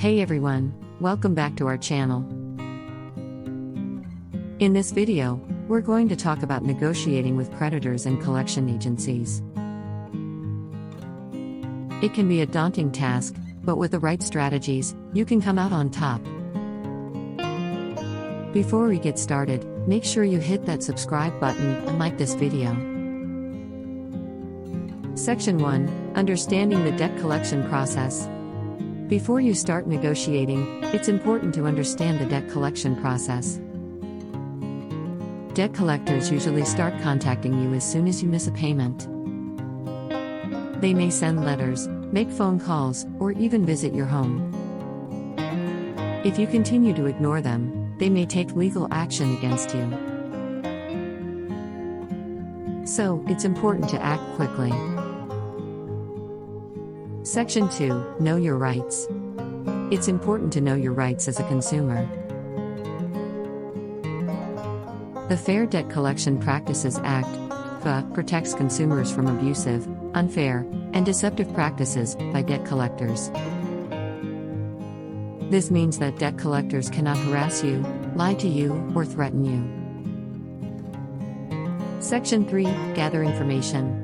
Hey everyone, welcome back to our channel. In this video, we're going to talk about negotiating with creditors and collection agencies. It can be a daunting task, but with the right strategies, you can come out on top. Before we get started, make sure you hit that subscribe button and like this video. Section 1: Understanding the debt collection process. Before you start negotiating, it's important to understand the debt collection process. Debt collectors usually start contacting you as soon as you miss a payment. They may send letters, make phone calls, or even visit your home. If you continue to ignore them, they may take legal action against you. So, it's important to act quickly. Section 2: Know your rights. It's important to know your rights as a consumer. The Fair Debt Collection Practices Act (FDCPA) protects consumers from abusive, unfair, and deceptive practices by debt collectors. This means that debt collectors cannot harass you, lie to you, or threaten you. Section 3: Gather information.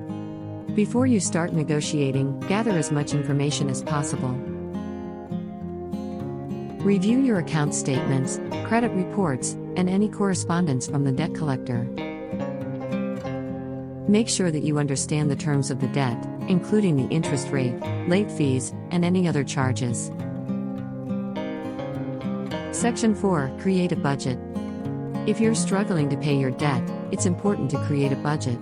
Before you start negotiating, gather as much information as possible. Review your account statements, credit reports, and any correspondence from the debt collector. Make sure that you understand the terms of the debt, including the interest rate, late fees, and any other charges. Section 4: Create a budget. If you're struggling to pay your debt, it's important to create a budget.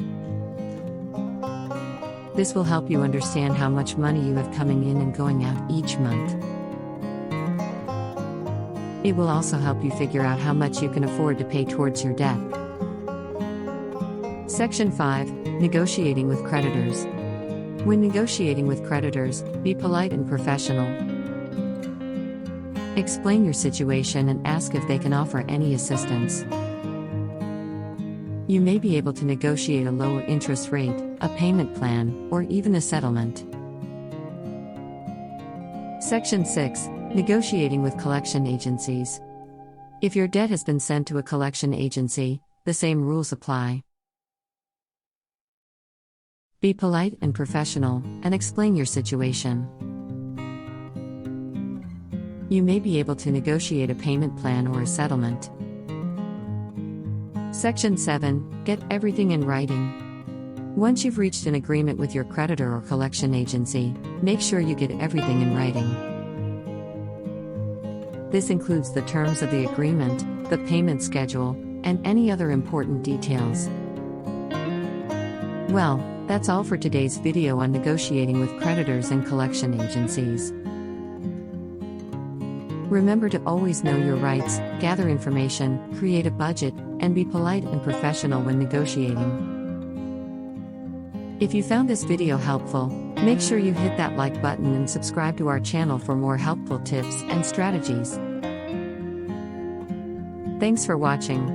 This will help you understand how much money you have coming in and going out each month. It will also help you figure out how much you can afford to pay towards your debt. Section 5: Negotiating with creditors. When negotiating with creditors, be polite and professional. Explain your situation and ask if they can offer any assistance. You may be able to negotiate a lower interest rate, a payment plan, or even a settlement. Section 6: Negotiating with collection agencies. If your debt has been sent to a collection agency, the same rules apply. Be polite and professional, and explain your situation. You may be able to negotiate a payment plan or a settlement. Section 7: Get everything in writing. Once you've reached an agreement with your creditor or collection agency, make sure you get everything in writing. This includes the terms of the agreement, the payment schedule, and any other important details. Well, that's all for today's video on negotiating with creditors and collection agencies. Remember to always know your rights, gather information, create a budget, and be polite and professional when negotiating. If you found this video helpful, make sure you hit that like button and subscribe to our channel for more helpful tips and strategies. Thanks for watching.